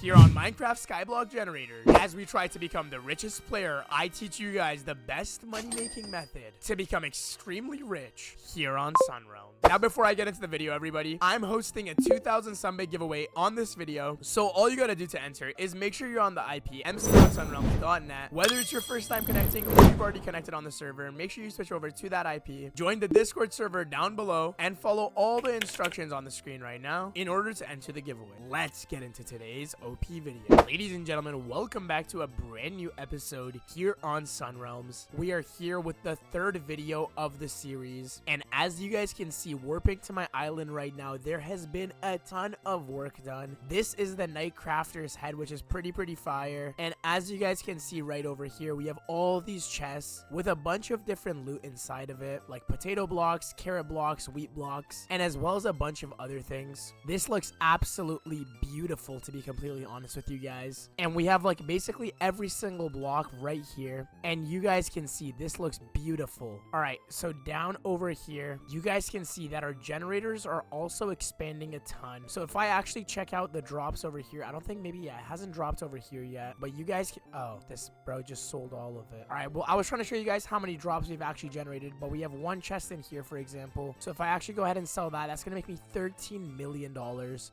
Here on Minecraft Skyblock Generator, as we try to become the richest player, I teach you guys the best money-making method to become extremely rich here on Sunrealm. Now, before I get into the video, everybody, I'm hosting a 2,000 sunbait giveaway on this video. So all you gotta do to enter is make sure you're on the IP mc.sunrealm.net. Whether it's your first time connecting or you've already connected on the server, make sure you switch over to that IP, join the Discord server down below, and follow all the instructions on the screen right now in order to enter the giveaway. Let's get into today's OP video. Ladies and gentlemen, welcome back to a brand new episode here on Sunrealms. We are here with the third video of the series, and as you guys can see, warping to my island right now, there has been a ton of work done. This is the night crafter's head, which is pretty fire, and as you guys can see right over here, we have all these chests with a bunch of different loot inside of it, like potato blocks, carrot blocks, wheat blocks, and as well as a bunch of other things. This looks absolutely beautiful, to be completely honest with you guys, and we have like basically every single block right here, and you guys can see this looks beautiful. All right, so down over here, you guys can see that our generators are also expanding a ton. So if I actually check out the drops over here, I don't think maybe it hasn't dropped over here yet, but you guys can, oh, this bro just sold all of it. All right, well, I was trying to show you guys how many drops we've actually generated, but we have one chest in here, for example. So if I actually go ahead and sell that, that's gonna make me $13 million.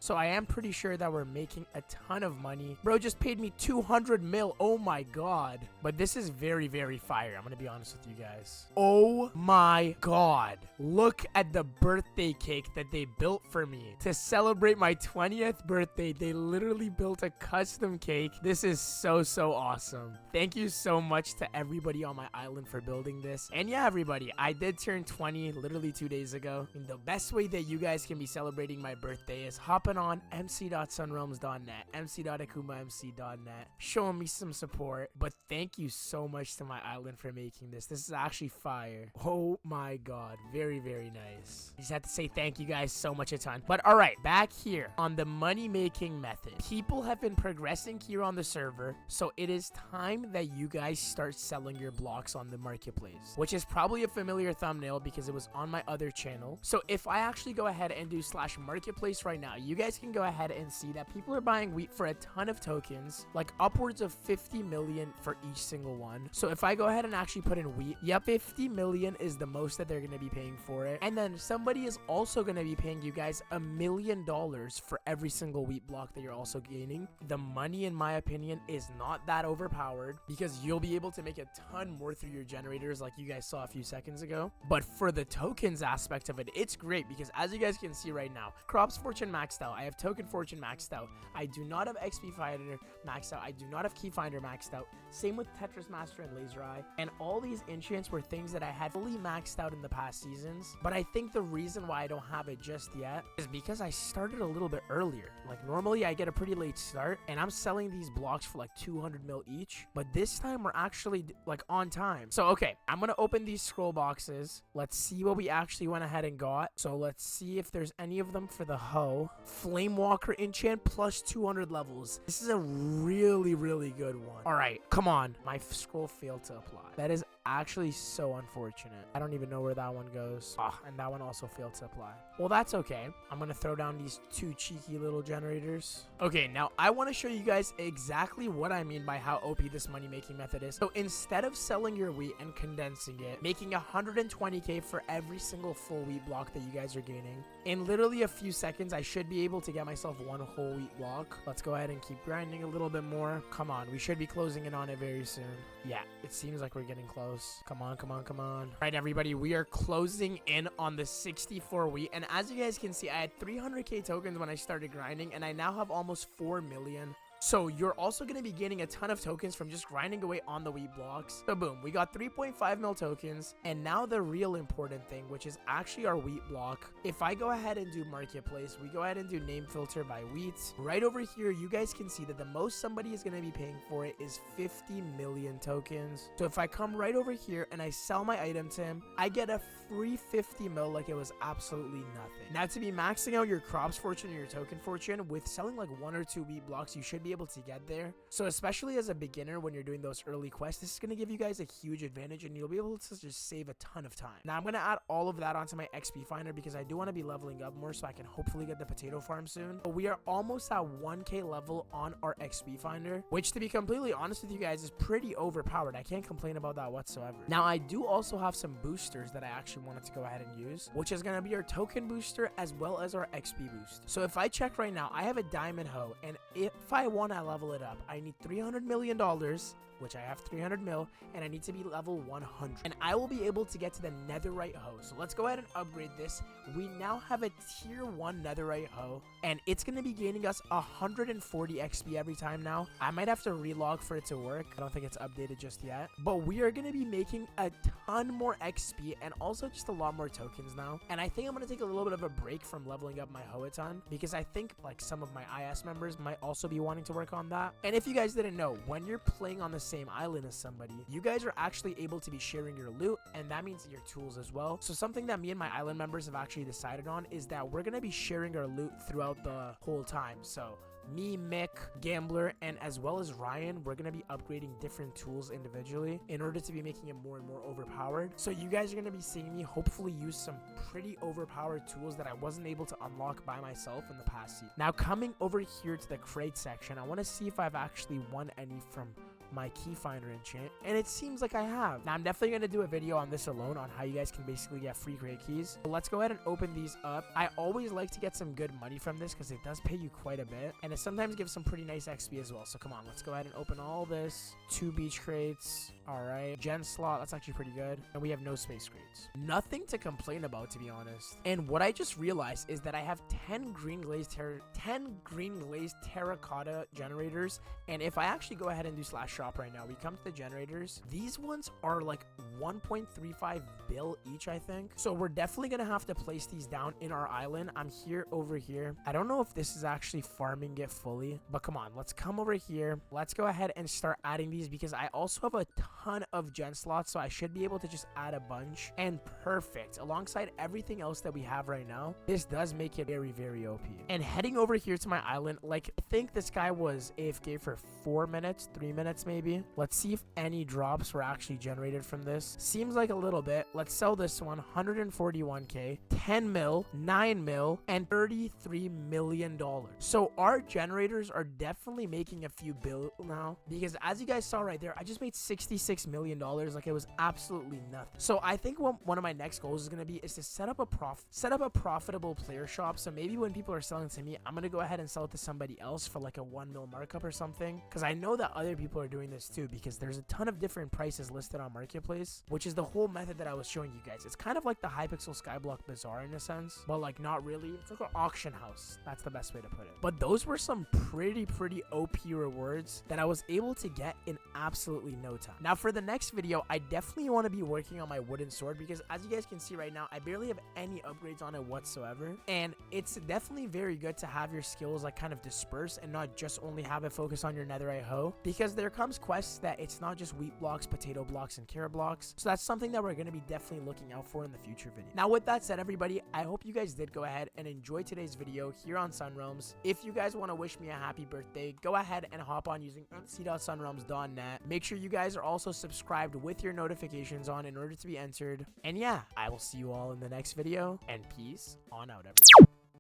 So I am pretty sure that we're making a ton of money. Bro just paid me 200 mil. Oh my god. But this is very fire. I'm gonna be honest with you guys. Oh my god. Look at the birthday cake that they built for me to celebrate my 20th birthday. They literally built a custom cake. This is so awesome. Thank you so much to everybody on my island for building this. And yeah, everybody, I did turn 20 literally 2 days ago. And the best way that you guys can be celebrating my birthday is hopping on mc.sunrealms.net, akumamc.net, showing me some support. But thank you so much to my island for making this. This is actually fire. Oh my god, very nice. I just have to say thank you guys so much a ton. But all right, back here on the money making method, people have been progressing here on the server, so it is time that you guys start selling your blocks on the marketplace, which is probably a familiar thumbnail because it was on my other channel. So if I actually go ahead and do /marketplace right now, you guys can go ahead and see that people are buying wheat for a ton of tokens, like upwards of 50 million for each single one. So if I go ahead and actually put in wheat, yep, 50 million is the most that they're going to be paying for it. And then somebody is also going to be paying you guys $1 million for every single wheat block that you're also gaining. The money, in my opinion, is not that overpowered because you'll be able to make a ton more through your generators like you guys saw a few seconds ago. But for the tokens aspect of it, it's great because as you guys can see right now, crops fortune maxed out. I have token fortune maxed out. I do not have XP finder maxed out. I do not have key finder maxed out. Same with Tetris Master and Laser Eye. And all these enchants were things that I had fully maxed out in the past seasons. But I think the reason why I don't have it just yet is because I started a little bit earlier. Like normally I get a pretty late start and I'm selling these blocks for like 200 mil each. But this time we're actually like on time. So okay, I'm gonna open these scroll boxes. Let's see what we actually went ahead and got. So let's see if there's any of them for the hoe. Flame Walker enchant plus 200 levels. This is a really good one. All right, come on. My scroll failed to apply. That is actually so unfortunate. I don't even know where that one goes. And that one also failed to apply. Well, that's okay. I'm gonna throw down these two cheeky little generators. Okay, now I want to show you guys exactly what I mean by how OP this money making method is. So instead of selling your wheat and condensing it, making 120k for every single full wheat block that you guys are gaining, in literally a few seconds I should be able to get myself one whole wheat block. Let's go ahead and keep grinding a little bit more. Come on, we should be closing in on it very soon. Yeah, it seems like we're getting close. Come on. All right, everybody, we are closing in on the 64 wheat, and as you guys can see, I had 300k tokens when I started grinding, and I now have almost 4 million. So you're also going to be gaining a ton of tokens from just grinding away on the wheat blocks. So boom, we got 3.5 mil tokens. And now the real important thing, which is actually our wheat block. If I go ahead and do marketplace, we go ahead and do name filter by wheat. Right over here, you guys can see that the most somebody is going to be paying for it is 50 million tokens. So if I come right over here and I sell my item to him, I get a free 50 mil like it was absolutely nothing. Now to be maxing out your crops fortune and your token fortune with selling like 1 or 2 wheat blocks, you should be be able to get there. So especially as a beginner, when you're doing those early quests, this is going to give you guys a huge advantage and you'll be able to just save a ton of time. Now I'm going to add all of that onto my XP finder because I do want to be leveling up more so I can hopefully get the potato farm soon. But we are almost at 1k level on our XP finder, which to be completely honest with you guys is pretty overpowered. I can't complain about that whatsoever. Now I do also have some boosters that I actually wanted to go ahead and use, which is going to be our token booster as well as our XP boost. So if I check right now, I have a diamond hoe, and if I want to level it up, I need $300 million, which I have 300 mil, and I need to be level 100. And I will be able to get to the netherite hoe. So let's go ahead and upgrade this. We now have a tier 1 netherite hoe, and it's going to be gaining us 140 XP every time now. I might have to relog for it to work. I don't think it's updated just yet. But we are going to be making a ton more XP and also just a lot more tokens now. And I think I'm going to take a little bit of a break from leveling up my hoe a ton because I think like some of my IS members might also be wanting to work on that. And if you guys didn't know, when you're playing on the same island as somebody, you guys are actually able to be sharing your loot, and that means your tools as well. So something that me and my island members have actually decided on is that we're going to be sharing our loot throughout the whole time. So me, Mick, Gambler, and as well as Ryan, we're going to be upgrading different tools individually in order to be making it more and more overpowered. So you guys are going to be seeing me hopefully use some pretty overpowered tools that I wasn't able to unlock by myself in the past season. Now coming over here to the crate section, I want to see if I've actually won any from my key finder enchant, and it seems like I have. Now I'm definitely going to do a video on this alone on how you guys can basically get free crate keys. But let's go ahead and open these up. I always like to get some good money from this because it does pay you quite a bit, and it sometimes gives some pretty nice XP as well. So come on, let's go ahead and open all this. 2 beach crates. All right, gen slot, that's actually pretty good. And we have no space crates. Nothing to complain about, to be honest. And what I just realized is that I have 10 green glazed terracotta generators, and if I actually go ahead and do /shop right now, we come to the generators. These ones are like 1.35 bill each, I think. So we're definitely gonna have to place these down in our island. I'm here over here. I don't know if this is actually farming it fully, but come on, let's come over here. Let's go ahead and start adding these because I also have a ton of gen slots, so I should be able to just add a bunch. And perfect, alongside everything else that we have right now, this does make it very, very OP. And heading over here to my island, like I think this guy was AFK for 4 minutes, 3 minutes maybe. Let's see if any drops were actually generated from this. Seems like a little bit. Let's sell this one. 141k, 10 mil, 9 mil, and $33 million. So our generators are definitely making a few bill now, because as you guys saw right there, I just made $66 million. Like, it was absolutely nothing. So I think one of my next goals is going to be to set up a profitable player shop. So maybe when people are selling to me, I'm going to go ahead and sell it to somebody else for like a 1 mil markup or something, because I know that other people are doing this too, because there's a ton of different prices listed on Marketplace, which is the whole method that I was showing you guys. It's kind of like the hypixel Skyblock bazaar in a sense, but like not really. It's like an auction house. That's the best way to put it. But those were some pretty OP rewards that I was able to get in absolutely no time. Now for the next video, I definitely want to be working on my wooden sword, because as you guys can see right now, I barely have any upgrades on it whatsoever, and it's definitely very good to have your skills like kind of disperse and not just only have it focus on your netherite hoe, because there comes quests that it's not just wheat blocks, potato blocks, and carrot blocks. So that's something that we're going to be definitely looking out for in the future video. Now with that said, everybody, I hope you guys did go ahead and enjoy today's video here on Sunrealms. If you guys want to wish me a happy birthday, go ahead and hop on using c.sunrealms.net. Make sure you guys are also subscribed with your notifications on in order to be entered. And yeah, I will see you all in the next video, and peace on out, everyone.